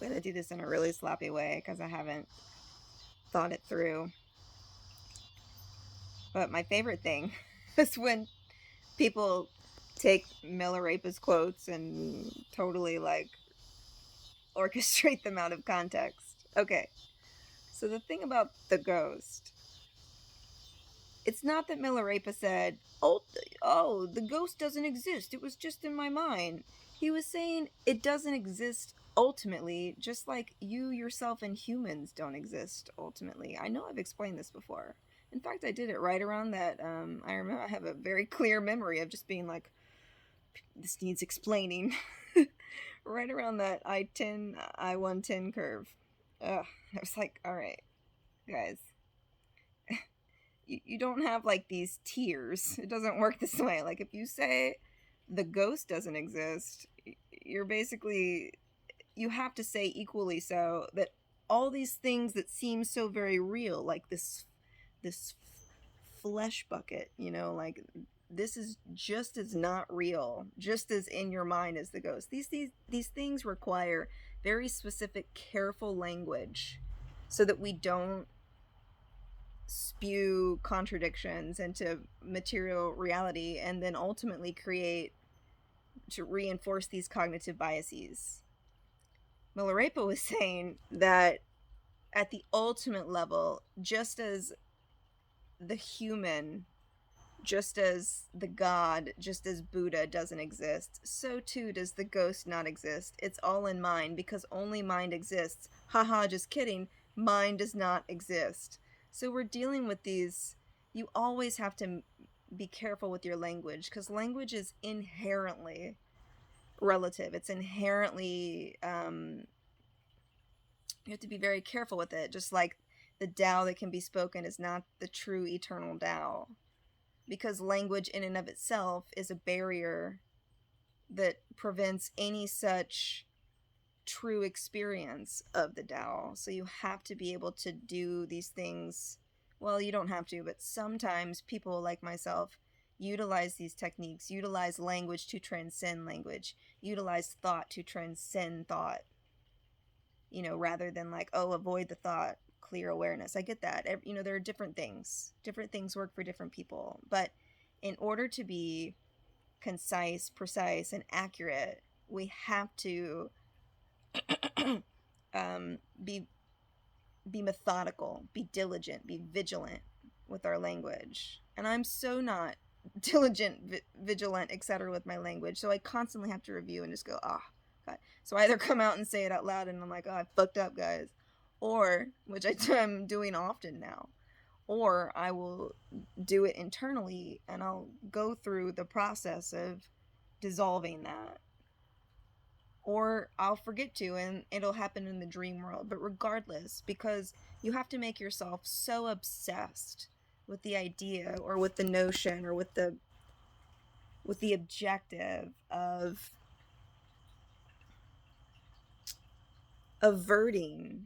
I'm gonna do this in a really sloppy way because I haven't thought it through. But my favorite thing is when people take Milarepa's quotes and totally like orchestrate them out of context. Okay, so the thing about the ghost, it's not that Milarepa said, "Oh, the ghost doesn't exist. It was just in my mind." He was saying it doesn't exist ultimately, just like you yourself and humans don't exist ultimately. I know I've explained this before. In fact, I did it right around that. I remember I have a very clear memory of just being like, "This needs explaining." Right around that I-10, I-110 curve. Ugh, I was like, all right, guys, you don't have like these tiers. It doesn't work this way. Like, if you say the ghost doesn't exist, you're basically, you have to say equally so that all these things that seem so very real, like this flesh bucket, like this is just as not real, just as in your mind as the ghost. These things require very specific, careful language so that we don't spew contradictions into material reality and then ultimately create to reinforce these cognitive biases. Milarepa was saying that at the ultimate level, just as the human, just as the God, just as Buddha doesn't exist, so too does the ghost not exist. It's all in mind because only mind exists. Haha, just kidding. Mind does not exist. So we're dealing with these. You always have to be careful with your language because language is inherently relative. It's inherently, you have to be very careful with it. Just like the Tao that can be spoken is not the true eternal Tao, because language in and of itself is a barrier that prevents any such true experience of the Tao. So you have to be able to do these things. Well, you don't have to, but sometimes people like myself utilize these techniques, utilize language to transcend language, utilize thought to transcend thought, rather than like, oh, avoid the thought, clear awareness. I get that. There are different things. Different things work for different people. But in order to be concise, precise, and accurate, we have to be methodical, be diligent, be vigilant with our language. And I'm so not diligent, vigilant, etc. with my language. So I constantly have to review and just go, ah, oh, God. So I either come out and say it out loud and I'm like, oh, I fucked up, guys. Or, which I'm doing often now, or I will do it internally and I'll go through the process of dissolving that, or I'll forget to and it'll happen in the dream world. But regardless, because you have to make yourself so obsessed with the idea or with the notion or with the objective of averting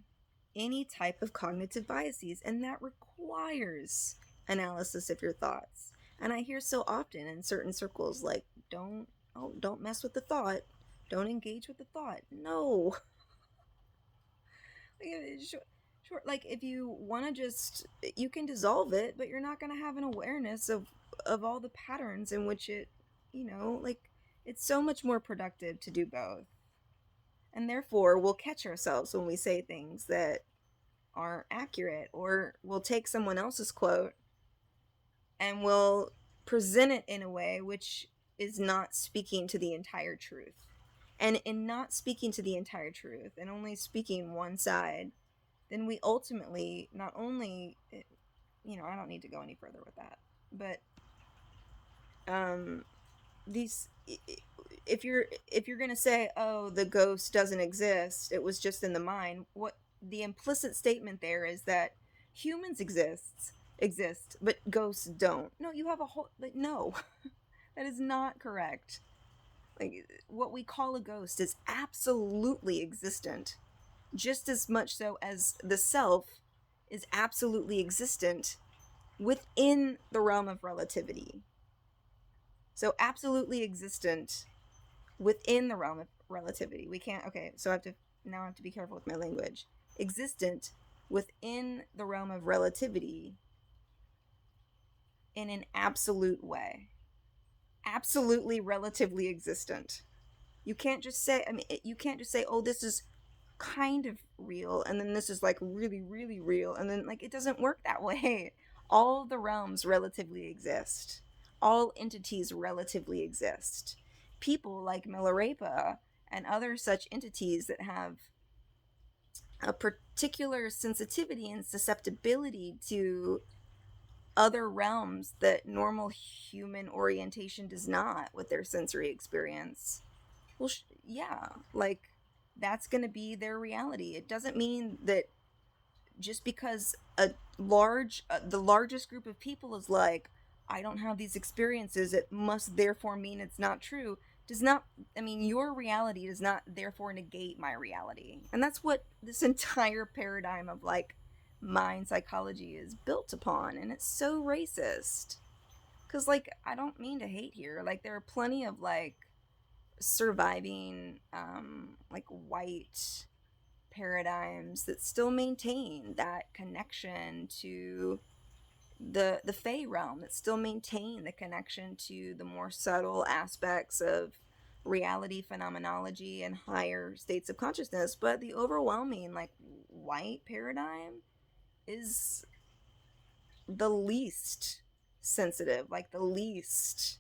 any type of cognitive biases, and that requires analysis of your thoughts. And I hear so often in certain circles, like, don't mess with the thought, don't engage with the thought. No. Sure, like, if you want to just, you can dissolve it, but you're not going to have an awareness of all the patterns in which it, like, it's so much more productive to do both. And therefore we'll catch ourselves when we say things that aren't accurate, or we'll take someone else's quote and we'll present it in a way which is not speaking to the entire truth. And in not speaking to the entire truth and only speaking one side, then we ultimately not only, I don't need to go any further with that, but these, if you're going to say, oh, the ghost doesn't exist, it was just in the mind, what the implicit statement there is that humans exist, but ghosts don't. No, you have a whole, like, no. That is not correct. Like, what we call a ghost is absolutely existent, just as much so as the self is absolutely existent within the realm of relativity. So absolutely existent within the realm of relativity. We can't, okay, so I have to now I have to be careful with my language, existent within the realm of relativity in an absolute way. Absolutely relatively existent. You can't just say, I mean, you can't just say, oh, this is kind of real, and then this is like really, really real, and then like it doesn't work that way. All the realms relatively exist, all entities relatively exist. People like Milarepa and other such entities that have a particular sensitivity and susceptibility to other realms that normal human orientation does not with their sensory experience. Well, yeah, like that's going to be their reality. It doesn't mean that just because the largest group of people is like, I don't have these experiences, it must therefore mean it's not true. Does not, I mean, your reality does not therefore negate my reality. And that's what this entire paradigm of like mind psychology is built upon. And it's so racist. Because, like, I don't mean to hate here. Like, there are plenty of like surviving like white paradigms that still maintain that connection to the Fey realm, that still maintain the connection to the more subtle aspects of reality phenomenology and higher states of consciousness. But the overwhelming like white paradigm is the least sensitive, like the least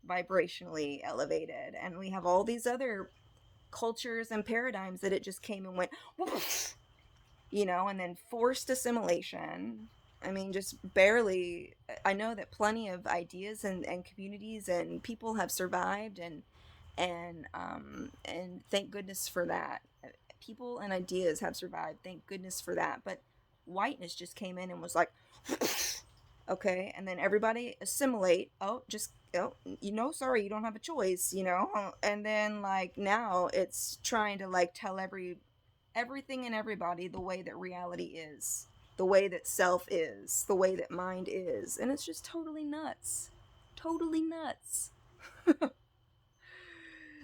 vibrationally elevated, and we have all these other cultures and paradigms that it just came and went, you know, and then forced assimilation. I mean, just barely. I know that plenty of ideas and communities and people have survived, and thank goodness for that. People and ideas have survived, thank goodness for that. But whiteness just came in and was like, okay, and then everybody assimilate. Oh, just oh, you know, sorry, you don't have a choice, you know. And then like now it's trying to like tell everything and everybody the way that reality is, the way that self is, the way that mind is, and it's just totally nuts, totally nuts.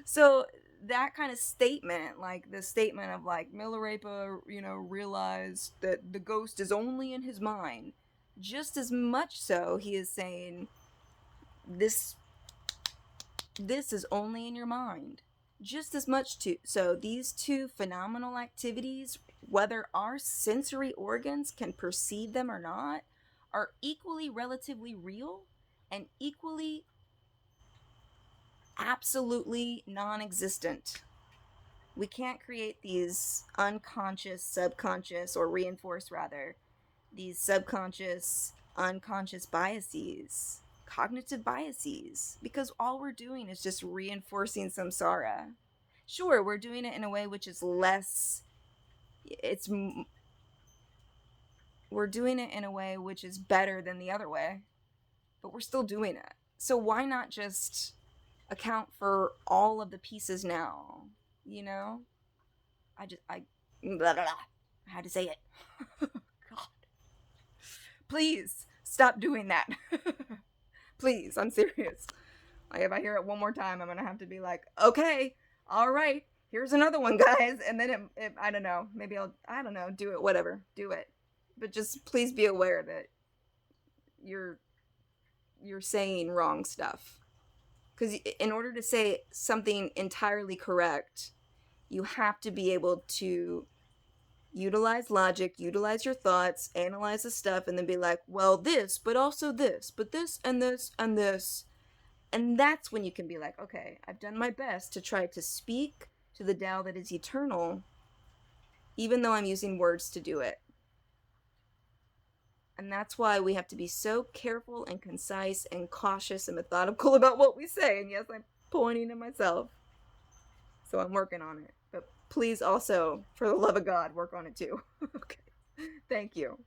So that kind of statement, like the statement of like Milarepa, you know, realized that the ghost is only in his mind. Just as much so, he is saying this this is only in your mind. Just as much to so these two phenomenal activities, whether our sensory organs can perceive them or not, are equally relatively real and equally absolutely non-existent. We can't create these unconscious, subconscious, or reinforce rather, these subconscious, unconscious biases, cognitive biases, because all we're doing is just reinforcing samsara. Sure, we're doing it in a way which is less, it's, we're doing it in a way which is better than the other way, but we're still doing it. So why not just account for all of the pieces now? You know? Blah, blah, blah. I had to say it. God. Please stop doing that. Please, I'm serious. Like, if I hear it one more time, I'm gonna have to be like, okay, all right, here's another one, guys. And then I don't know, maybe I don't know, do it, whatever, do it. But just please be aware that you're you're saying wrong stuff. Because in order to say something entirely correct, you have to be able to utilize logic, utilize your thoughts, analyze the stuff, and then be like, well, this, but also this, but this and this and this. And that's when you can be like, okay, I've done my best to try to speak to the Tao that is eternal, even though I'm using words to do it. And that's why we have to be so careful and concise and cautious and methodical about what we say. And yes, I'm pointing to myself. So I'm working on it. But please also, for the love of God, work on it too. Okay. Thank you.